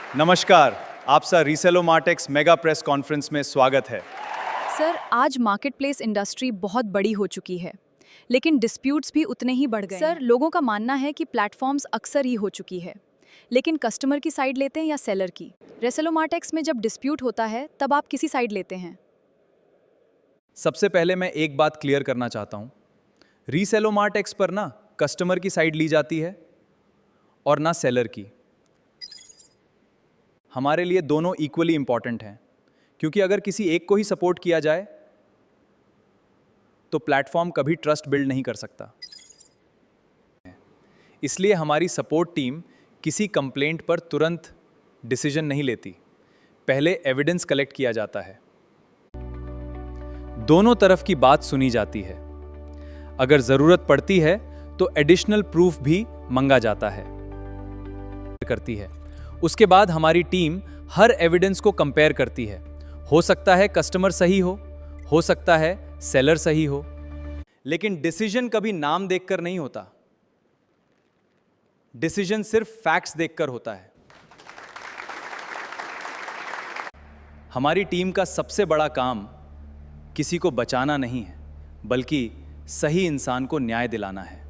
नमस्कार, आपका रीसेलोमार्टेक्स mega press conference में स्वागत है। सर, आज मार्केटप्लेस इंडस्ट्री बहुत बड़ी हो चुकी है, लेकिन डिस्प्यूट्स भी उतने ही बढ़ गए। सर, लोगों का मानना है कि प्लेटफॉर्म्स अक्सर ही हो चुकी है, लेकिन कस्टमर की साइड लेते हैं या सेलर की? रीसेलोमार्टेक्स में जब डिस्प्यूट होता है, तब आप किसी साइड लेते हैं? सबसे पहले मैं एक बात क्लियर करना चाहता हूँ। रीसेलोमार्टेक्स पर ना कस्टमर की साइड ली जाती है और ना सेलर की। हमारे लिए दोनों इक्वली इंपॉर्टेंट हैं, क्योंकि अगर किसी एक को ही सपोर्ट किया जाए तो प्लेटफॉर्म कभी ट्रस्ट बिल्ड नहीं कर सकता। इसलिए हमारी सपोर्ट टीम किसी कंप्लेंट पर तुरंत डिसीजन नहीं लेती। पहले एविडेंस कलेक्ट किया जाता है, दोनों तरफ की बात सुनी जाती है। अगर जरूरत पड़ती है तो एडिशनल प्रूफ भी मांगा जाता है करती है। उसके बाद हमारी टीम हर एविडेंस को कंपेयर करती है। हो सकता है कस्टमर सही हो सकता है सेलर सही हो, लेकिन डिसीजन कभी नाम देखकर नहीं होता। डिसीजन सिर्फ फैक्ट्स देखकर होता है। हमारी टीम का सबसे बड़ा काम किसी को बचाना नहीं है, बल्कि सही इंसान को न्याय दिलाना है।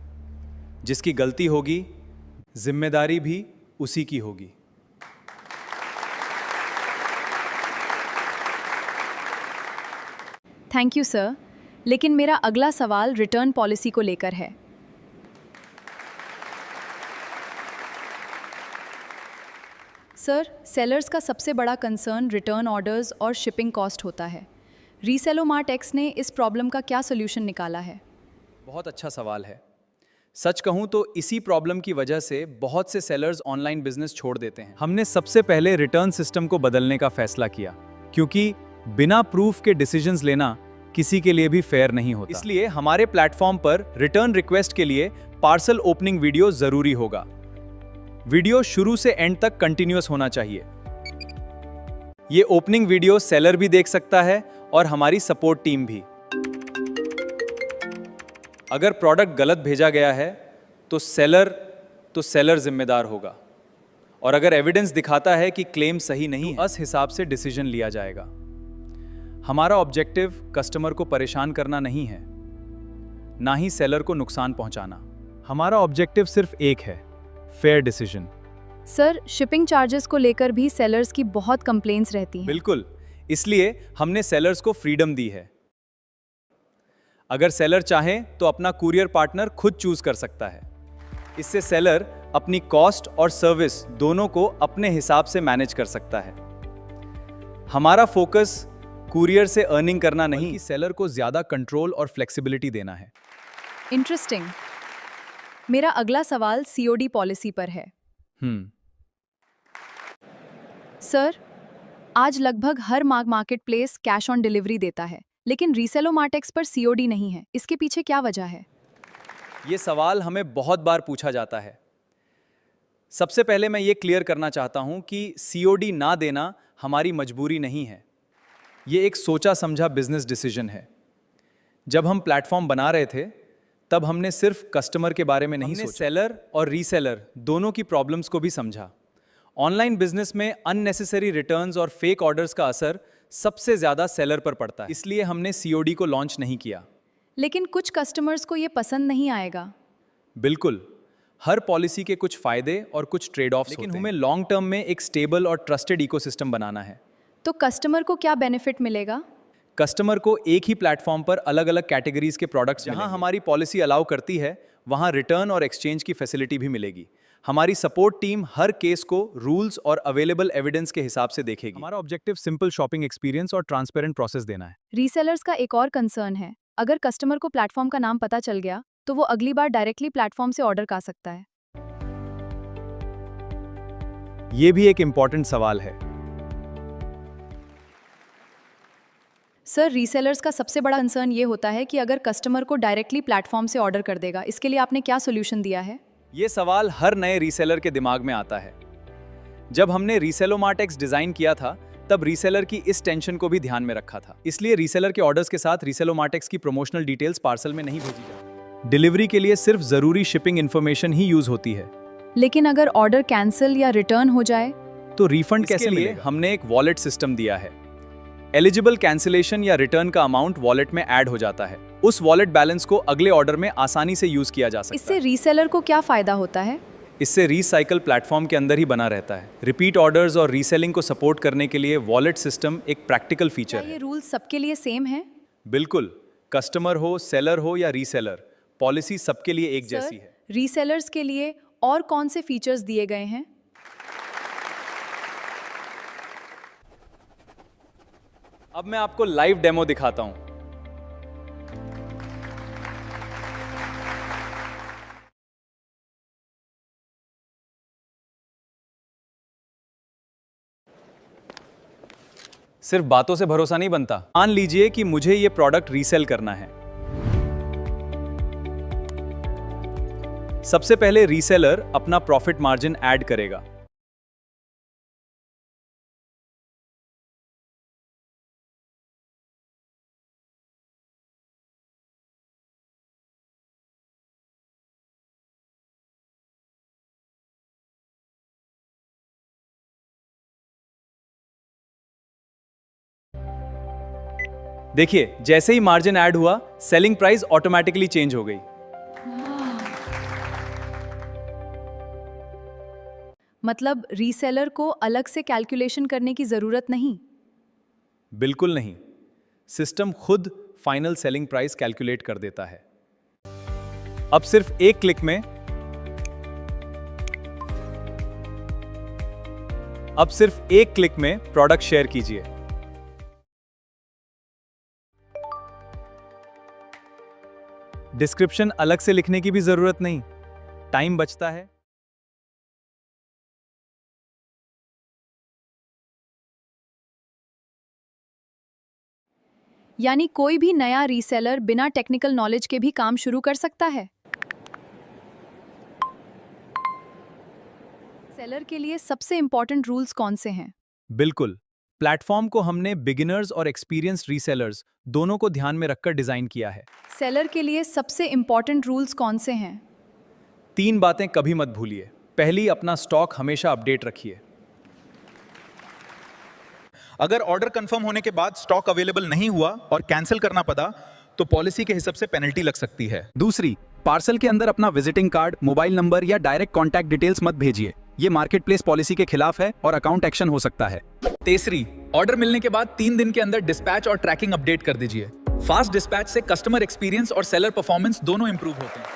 जिसकी गलती होगी, जिम्मेदारी भी उसी की होगी। थैंक यू सर, लेकिन मेरा अगला सवाल रिटर्न पॉलिसी को लेकर है। सर, सेलर्स का सबसे बड़ा कंसर्न रिटर्न ऑर्डर्स और शिपिंग कॉस्ट होता है। रीसेलोमार्टेक्स ने इस प्रॉब्लम का क्या सॉल्यूशन निकाला है? बहुत अच्छा सवाल है। सच कहूं तो इसी प्रॉब्लम की वजह से बहुत से सेलर्स ऑनलाइन बिजनेस छोड़ देते हैं। हमने सबसे पहले रिटर्न सिस्टम को बदलने का फैसला किया, क्योंकि बिना प्रूफ के डिसीजंस लेना किसी के लिए भी फेयर नहीं होता। इसलिए हमारे प्लेटफॉर्म पर रिटर्न रिक्वेस्ट के लिए पार्सल ओपनिंग वीडियो जरूरी होगा। वीडियो शुरू से एंड तक कंटिन्यूअस होना चाहिए। ये ओपनिंग वीडियो सेलर भी देख सकता है और हमारी सपोर्ट टीम भी। अगर प्रोडक्ट गलत भेजा गया है तो सेलर जिम्मेदार होगा, और अगर एविडेंस दिखाता है कि क्लेम सही नहीं है, उस हिसाब से डिसीजन लिया जाएगा। हमारा ऑब्जेक्टिव कस्टमर को परेशान करना नहीं है, ना ही सेलर को नुकसान पहुंचाना। हमारा ऑब्जेक्टिव सिर्फ एक है, fair decision. Sir, shipping charges को लेकर भी सेलर्स की बहुत कंप्लेंट्स रहती हैं। बिल्कुल, इसलिए हमने सेलर्स को फ्रीडम दी है। अगर सेलर चाहे तो अपना कुरियर पार्टनर खुद चूज कर सकता है। इससे सेलर अपनी कॉस्ट और सर्विस दोनों को अपने हिसाब से मैनेज कर सकता है। हमारा फोकस कुरियर से अर्निंग करना नहीं, सेलर को ज्यादा कंट्रोल और फ्लेक्सिबिलिटी देना है। इंटरेस्टिंग। मेरा अगला सवाल सीओडी पॉलिसी पर है। सर, आज लगभग हर market place cash on delivery देता है, लेकिन रीसेलोमार्टेक्स पर सीओडी नहीं है। इसके पीछे क्या वजह है? ये सवाल हमें बहुत बार पूछा जाता है। सबसे पहले मैं ये क्लियर करना चाहता हूं कि सीओडी ना देना हमारी मजबूरी नहीं है। ये एक सोचा समझा बिजनेस डिसीजन है। जब हम प्लेटफॉर्म बना रहे थे, तब हमने सिर्फ कस्टमर के बारे में नहीं सोचा, सेलर और रीसेलर दोनों की प्रॉब्लम्स को भी समझा। ऑनलाइन बिजनेस में अननेसेसरी रिटर्न्स और फेक ऑर्डर्स का असर सबसे ज्यादा सेलर पर पड़ता है। इसलिए हमने सीओडी को लॉन्च नहीं किया। लेकिन कुछ कस्टमर्स को ये पसंद नहीं आएगा। बिल्कुल, हर पॉलिसी के कुछ फायदे और कुछ ट्रेड ऑफ्स होते हैं, लेकिन हमें लॉन्ग टर्म में एक स्टेबल और ट्रस्टेड इकोसिस्टम बनाना है। तो कस्टमर को क्या बेनिफिट मिलेगा? कस्टमर को एक ही प्लेटफॉर्म पर अलग अलग कैटेगरीज के प्रोडक्ट्स जहां हमारी पॉलिसी अलाउ करती है, वहां रिटर्न और एक्सचेंज की फैसिलिटी भी मिलेगी। हमारी सपोर्ट टीम हर केस को रूल्स और अवेलेबल एविडेंस के हिसाब से देखेगी। हमारा ऑब्जेक्टिव सिंपल शॉपिंग एक्सपीरियंस और ट्रांसपेरेंट प्रोसेस देना है। रीसेलर्स का एक और कंसर्न है, अगर कस्टमर को प्लेटफॉर्म का नाम पता चल गया तो वो अगली बार डायरेक्टली प्लेटफॉर्म से ऑर्डर कर सकता है। ये भी एक इंपॉर्टेंट सवाल है। सर, रीसेलर्स का सबसे बड़ा कंसर्न ये होता है कि अगर कस्टमर को डायरेक्टली प्लेटफॉर्म से ऑर्डर कर देगा, इसके लिए आपने क्या सोल्यूशन दिया है? ये सवाल हर नए रीसेलर के दिमाग में आता है। जब हमने रीसेलोमार्टेक्स डिजाइन किया था, तब रीसेलर की इस टेंशन को भी ध्यान में रखा था। इसलिए रीसेलर के ऑर्डर्स के साथ रीसेलोमार्टेक्स की प्रमोशनल डिटेल्स पार्सल में नहीं भेजी जाती। डिलीवरी के लिए सिर्फ जरूरी शिपिंग इंफॉर्मेशन ही यूज होती है। लेकिन अगर ऑर्डर कैंसिल या रिटर्न हो जाए तो रिफंड कैसे मिलेगा? हमने एक वॉलेट सिस्टम दिया है। एलिजिबल कैंसिलेशन या रिटर्न का अमाउंट वॉलेट में ऐड हो जाता है। उस वॉलेट बैलेंस को अगले ऑर्डर में आसानी से यूज किया जा सकता है। इससे रीसेलर को क्या फायदा होता है? इससे रीसाइकल प्लेटफॉर्म के अंदर ही बना रहता है। रिपीट ऑर्डर्स और रीसेलिंग को सपोर्ट करने के लिए वॉलेट सिस्टम एक प्रैक्टिकल फीचर है। ये रूल्स सबके लिए सेम है? बिल्कुल, कस्टमर हो, सेलर हो या रीसेलर, पॉलिसी सबके लिए एक जैसी है। रीसेलर्स के लिए और कौन से फीचर्स दिए गए हैं? अब मैं आपको लाइव डेमो दिखाता हूं। सिर्फ बातों से भरोसा नहीं बनता। मान लीजिए कि मुझे ये प्रोडक्ट रीसेल करना है। सबसे पहले रीसेलर अपना प्रॉफिट मार्जिन ऐड करेगा। देखिए, जैसे ही मार्जिन ऐड हुआ, सेलिंग प्राइस ऑटोमेटिकली चेंज हो गई। मतलब रीसेलर को अलग से कैलकुलेशन करने की जरूरत नहीं? बिल्कुल नहीं, सिस्टम खुद फाइनल सेलिंग प्राइस कैलकुलेट कर देता है। अब सिर्फ एक क्लिक में प्रोडक्ट शेयर कीजिए। डिस्क्रिप्शन अलग से लिखने की भी जरूरत नहीं, टाइम बचता है। यानी कोई भी नया रीसेलर बिना टेक्निकल नॉलेज के भी काम शुरू कर सकता है। सेलर के लिए सबसे इंपॉर्टेंट रूल्स कौन से हैं? बिल्कुल, प्लेटफॉर्म को हमने बिगिनर्स और एक्सपीरियंस्ड रीसेलर्स दोनों को ध्यान में रखकर डिजाइन किया है। सेलर के लिए सबसे इंपॉर्टेंट रूल्स कौन से हैं? 3 बातें कभी मत भूलिए। पहली, अपना स्टॉक हमेशा अपडेट रखिए। अगर ऑर्डर कंफर्म होने के बाद स्टॉक अवेलेबल नहीं हुआ और कैंसिल करना पड़ा तो पॉलिसी के हिसाब से पेनल्टी लग सकती है। दूसरी, पार्सल के अंदर अपना विजिटिंग कार्ड, मोबाइल नंबर या डायरेक्ट कॉन्टैक्ट डिटेल्स मत भेजिए। ये मार्केट प्लेस पॉलिसी के खिलाफ है और अकाउंट एक्शन हो सकता है। तीसरी, ऑर्डर मिलने के बाद 3 दिन के अंदर डिस्पैच और ट्रैकिंग अपडेट कर दीजिए। फास्ट डिस्पैच से कस्टमर एक्सपीरियंस और सेलर परफॉर्मेंस दोनों इंप्रूव होते हैं।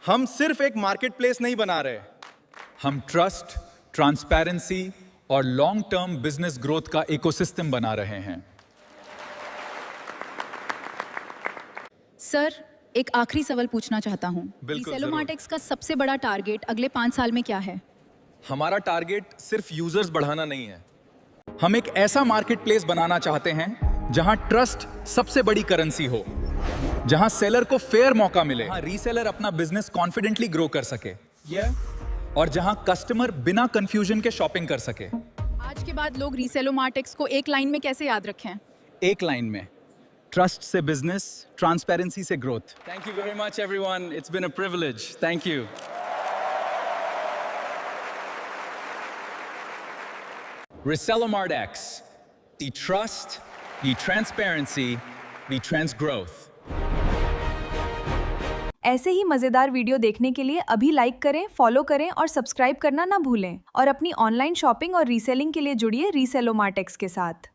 हम सिर्फ एक मार्केट प्लेस नहीं बना रहे, हम ट्रस्ट, ट्रांसपेरेंसी और लॉन्ग टर्म बिजनेस ग्रोथ का इकोसिस्टम बना रहे हैं। सर, एक आखिरी सवाल पूछना चाहता हूँ। बिल्कुल, रीसेलोमार्टेक्स का सबसे बड़ा टारगेट अगले 5 साल में क्या है? हमारा टारगेट सिर्फ यूजर्स बढ़ाना नहीं है, हम एक ऐसा मार्केट प्लेस बनाना चाहते हैं जहां ट्रस्ट सबसे बड़ी करेंसी हो, जहां सेलर को फेयर मौका मिले, जहां रीसेलर अपना बिजनेस कॉन्फिडेंटली ग्रो कर सके, और जहां कस्टमर बिना कंफ्यूजन के शॉपिंग कर सके। आज के बाद लोग रीसेलोमार्टेक्स को एक लाइन में कैसे याद रखें? एक लाइन में, ट्रस्ट से बिजनेस, ट्रांसपेरेंसी से growth. Thank you very much, everyone. It's been a privilege. Thank you. Reselomartex, the trust, the transparency, the trans growth. ऐसे ही मजेदार वीडियो देखने के लिए अभी लाइक करें, फॉलो करें और सब्सक्राइब करना ना भूलें। और अपनी ऑनलाइन शॉपिंग और रीसेलिंग के लिए जुड़िए रीसेलोमार्टेक्स के साथ।